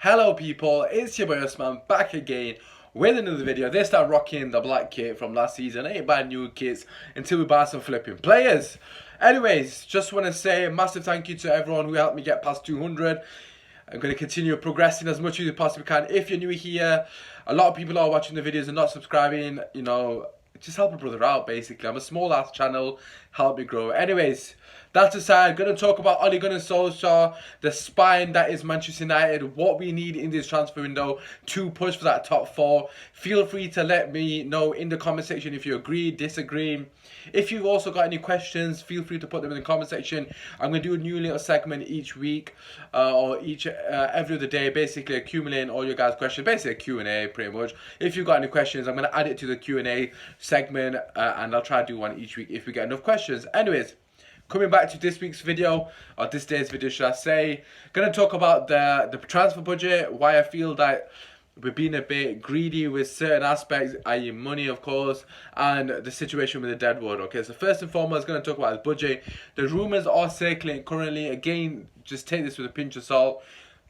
Hello people, it's your boy Osman back again with another video. This time rocking the black kit from last season. I ain't buying new kits until we buy some flipping players. Anyways, just want to say a massive thank you to everyone who helped me get past 200. I'm going to continue progressing as much as I possibly can. If you're new here, a lot of people are watching the videos and not subscribing, just help a brother out basically. I'm a small ass channel, help me grow. Anyways, that aside, going to talk about Ole Gunnar Solskjaer, the spine that is Manchester United, what we need in this transfer window to push for that top four. Feel free to let me know in the comment section if you agree, disagree. If you've also got any questions, feel free to put them in the comment section. I'm going to do a new little segment each week or every other day, basically accumulating all your guys' questions. Basically a Q&A pretty much. If you've got any questions, I'm going to add it to the Q&A segment and I'll try to do one each week if we get enough questions. Anyways, coming back to this week's video, or this day's video should I say, going to talk about the transfer budget, why I feel that we're being a bit greedy with certain aspects, i.e. money of course, and the situation with the Deadwood. Okay, so first and foremost, going to talk about his budget. The rumours are circulating currently, again, just take this with a pinch of salt.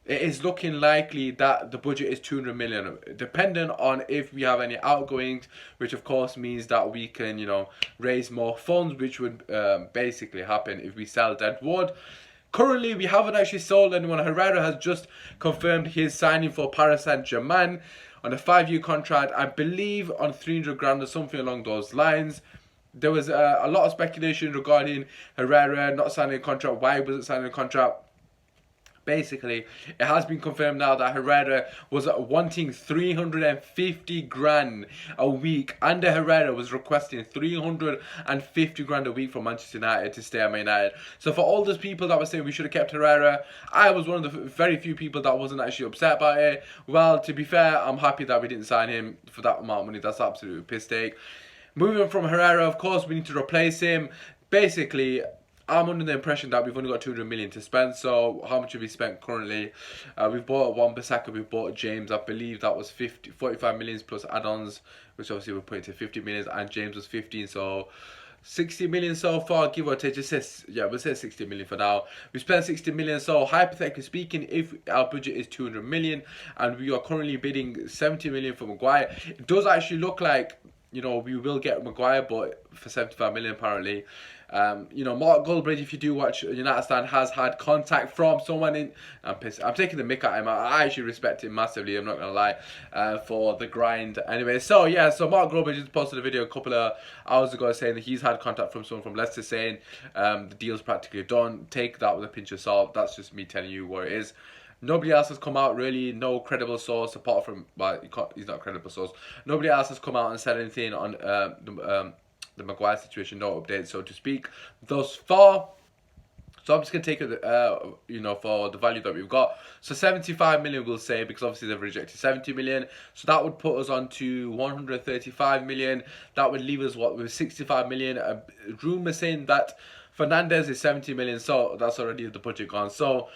It is looking likely that the budget is 200 million, depending on if we have any outgoings, which of course means that we can, raise more funds, which would basically happen if we sell Deadwood. Currently, we haven't actually sold anyone. Herrera has just confirmed his signing for Paris Saint-Germain on a 5-year contract, I believe on 300 grand or something along those lines. There was a lot of speculation regarding Herrera not signing a contract. Why wasn't signing a contract? Basically, it has been confirmed now that Herrera was wanting 350 grand a week, and Herrera was requesting 350 grand a week from Manchester United to stay at Man United. So for all those people that were saying we should have kept Herrera, I was one of the very few people that wasn't actually upset about it. Well, to be fair, I'm happy that we didn't sign him for that amount of money. That's absolutely a piss take. Moving from Herrera, of course, we need to replace him. Basically, I'm under the impression that we've only got 200 million to spend. So how much have we spent currently? We've bought Wan-Bissaka, we've bought James. I believe that was 45 million plus add-ons, which obviously we're putting to 50 million, and James was 15. So 60 million so far, give or take. Just says, yeah, we'll say 60 million for now. We spent 60 million. So hypothetically speaking, if our budget is 200 million and we are currently bidding 70 million for Maguire, it does actually look like, we will get Maguire, but for 75 million apparently. Mark Goldbridge, if you do watch United Stand, has had contact from someone in. I'm pissed. I'm taking the mick at him. I actually respect him massively. I'm not gonna lie, for the grind. Anyway, so yeah, so Mark Goldbridge just posted a video a couple of hours ago saying that he's had contact from someone from Leicester saying the deal's practically done. Take that with a pinch of salt. That's just me telling you what it is. Nobody else has come out really, no credible source apart from, well, he's not a credible source. Nobody else has come out and said anything on the Maguire situation, no updates, so to speak, thus far. So I'm just going to take it, for the value that we've got. So 75 million we'll say, because obviously they've rejected 70 million. So that would put us on to 135 million. That would leave us, with 65 million. A rumour saying that Fernandez is 70 million, so that's already the budget gone. So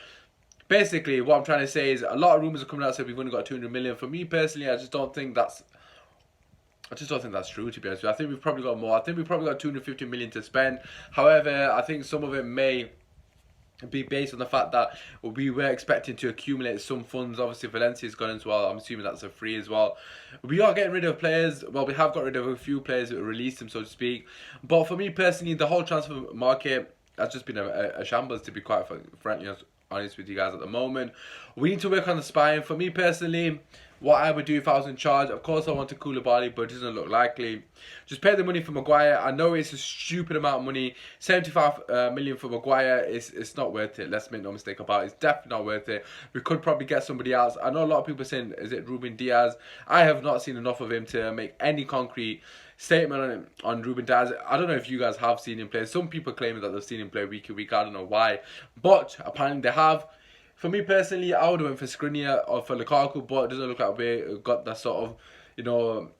basically, what I'm trying to say is a lot of rumours are coming out saying we've only got 200 million. For me personally, I just don't think that's true, to be honest with you. I think we've probably got more. I think we've probably got 250 million to spend. However, I think some of it may be based on the fact that we were expecting to accumulate some funds. Obviously, Valencia's gone as well. I'm assuming that's a free as well. We are getting rid of players. Well, we have got rid of a few players that released them, so to speak. But for me personally, the whole transfer market has just been a shambles, to be quite frankly honest with you guys at the moment. We need to work on the spine. For me personally, what I would do if I was in charge, of course I want to Koulibaly, but it doesn't look likely. Just pay the money for Maguire. I know it's a stupid amount of money. 75 million for Maguire, it's not worth it. Let's make no mistake about it. It's definitely not worth it. We could probably get somebody else. I know a lot of people are saying, is it Ruben Diaz? I have not seen enough of him to make any concrete statement on Ruben Diaz. I don't know if you guys have seen him play. Some people claim that they've seen him play week in, week out. I don't know why, but apparently they have. For me personally, I would have went for Skriniar or for Lukaku, but it doesn't look like we got that sort of,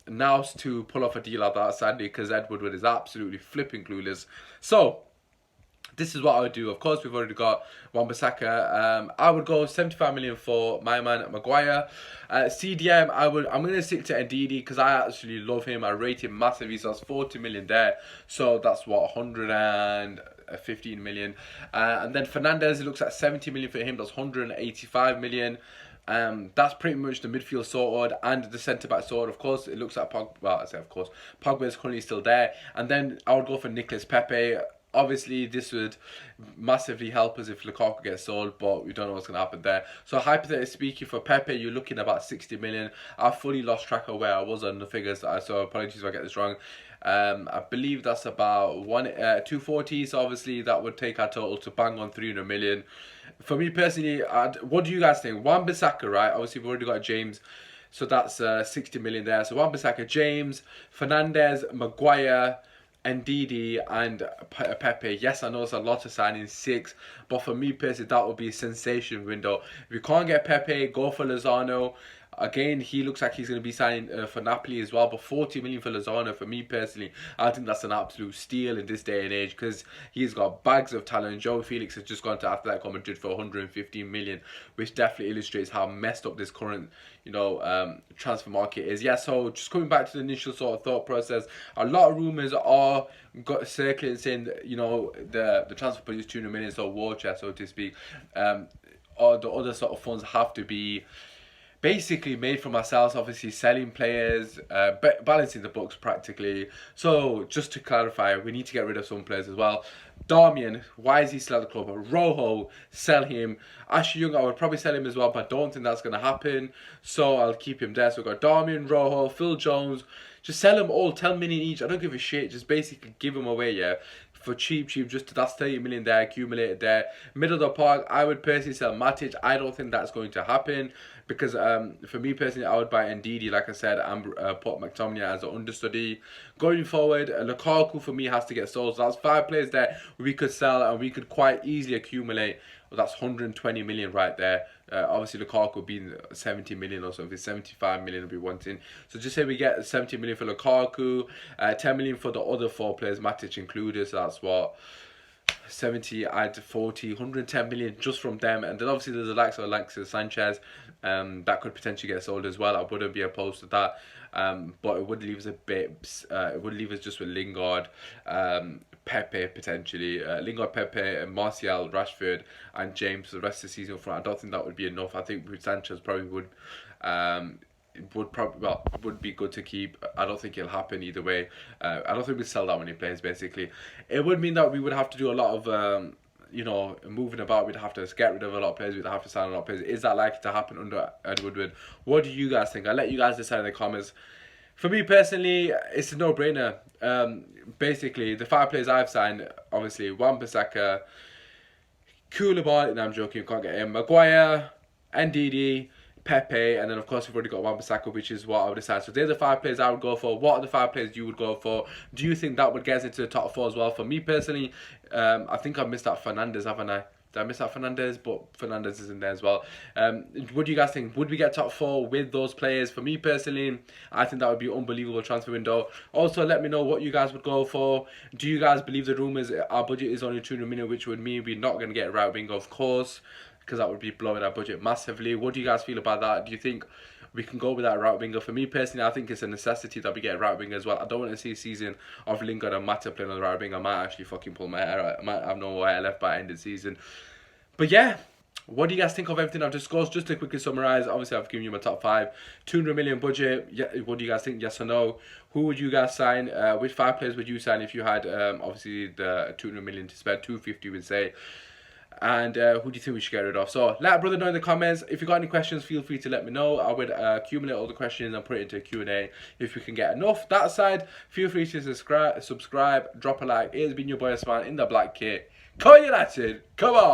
nous to pull off a deal like that, sadly, because Ed Woodward is absolutely flipping clueless. So this is what I would do. Of course, we've already got Wan-Bissaka. I would go 75 million for my man Maguire. CDM, I'm going to stick to Ndidi because I actually love him. I rate him massively. So that's 40 million there. So that's what, 115 million. And then Fernandez, it looks at 70 million for him. That's 185 million. That's pretty much the midfield sorted and the centre back sorted. Of course, it looks like Pogba. Well, I say of course, Pogba is currently still there, and then I would go for Nicolas Pepe. Obviously, this would massively help us if Lukaku gets sold, but we don't know what's going to happen there. So, hypothetically speaking, for Pepe, you're looking at about 60 million. I've fully lost track of where I was on the figures, so apologies if I get this wrong. I believe that's about 240, so obviously that would take our total to bang on 300 million. For me personally, what do you guys think? Wan-Bissaka, right? Obviously, we've already got James, so that's 60 million there. So Wan-Bissaka, James, Fernandes, Maguire, Ndidi and Pepe. Yes, I know it's a lot of signing, 6, but for me personally, that would be a sensation window. If you can't get Pepe, go for Lozano. Again, he looks like he's going to be signing for Napoli as well, but 40 million for Lozano, for me personally, I think that's an absolute steal in this day and age, because he's got bags of talent. Joe Felix has just gone to Atletico Madrid for 115 million, which definitely illustrates how messed up this current, transfer market is. Yeah, so just coming back to the initial sort of thought process, a lot of rumours are circulating saying that, the transfer budget is 200 million, so war chest, so to speak. Or the other sort of funds have to be basically made for ourselves, obviously selling players, balancing the books practically. So just to clarify, we need to get rid of some players as well. Darmian, why is he still at the club? Rojo, sell him. Ashley Young, I would probably sell him as well, but I don't think that's going to happen, so I'll keep him there. So we've got Darmian, Rojo, Phil Jones. Just sell them all, 10 million each. I don't give a shit, just basically give them away, yeah, for cheap. Just that's 30 million there accumulated there. Middle of the park, I would personally sell Matic. I don't think that's going to happen, because for me personally, I would buy Ndidi, like I said, and put McTominay as an understudy. Going forward, Lukaku for me has to get sold. So that's 5 players there we could sell, and we could quite easily accumulate. Well, that's 120 million right there. Obviously, Lukaku being 70 million or so. If it's 75 million, we'll be wanting. So just say we get 70 million for Lukaku, 10 million for the other 4 players, Matic included. So that's what, 70, add 40, 110 million just from them. And then obviously there's the likes of Alexis Sanchez that could potentially get sold as well. I wouldn't be opposed to that, but it would leave us a bit, it would leave us just with Lingard, Pepe potentially, Lingard, Pepe, Martial, Rashford and James for the rest of the season front. I don't think that would be enough. I think Sanchez probably would be good to keep. I don't think it'll happen either way. I don't think we'd sell that many players. Basically, it would mean that we would have to do a lot of moving about. We'd have to get rid of a lot of players. We'd have to sign a lot of players. Is that likely to happen under Ed Woodward? What do you guys think? I'll let you guys decide in the comments. For me personally, it's a no-brainer. Basically, the 5 players I've signed, obviously, Wan-Bissaka, Koulibaly, no, I'm joking, can't get him, Maguire, Ndidi, Pepe, and then of course we've already got Wan-Bissaka, which is what I would decide. So they're the 5 players I would go for. What are the 5 players you would go for? Do you think that would get us into the top 4 as well? For me personally, I think I've missed out Fernandes, haven't I? Did I miss out Fernandes? But Fernandes is in there as well. What do you guys think? Would we get top 4 with those players? For me personally, I think that would be an unbelievable transfer window. Also, let me know what you guys would go for. Do you guys believe the rumours our budget is only 200 million, which would mean we're not going to get a right winger, of course, because that would be blowing our budget massively. What do you guys feel about that? Do you think we can go with that right winger? For me personally, I think it's a necessity that we get a right winger as well. I don't want to see a season of Lingard and Mata playing on the right winger. I might actually fucking pull my hair out. I might have no hair left by the end of the season. But yeah, what do you guys think of everything I've discussed? Just to quickly summarise, obviously I've given you my top 5. 200 million budget. Yeah, what do you guys think? Yes or no? Who would you guys sign? Which 5 players would you sign if you had obviously the 200 million to spend? 250 would say. And who do you think we should get rid of? So let a brother know in the comments. If you got any questions, feel free to let me know. I would accumulate all the questions and put it into a Q&A if we can get enough. That aside, feel free to subscribe, drop a like. It has been your boy Osman in the black kit. Come on, United, come on!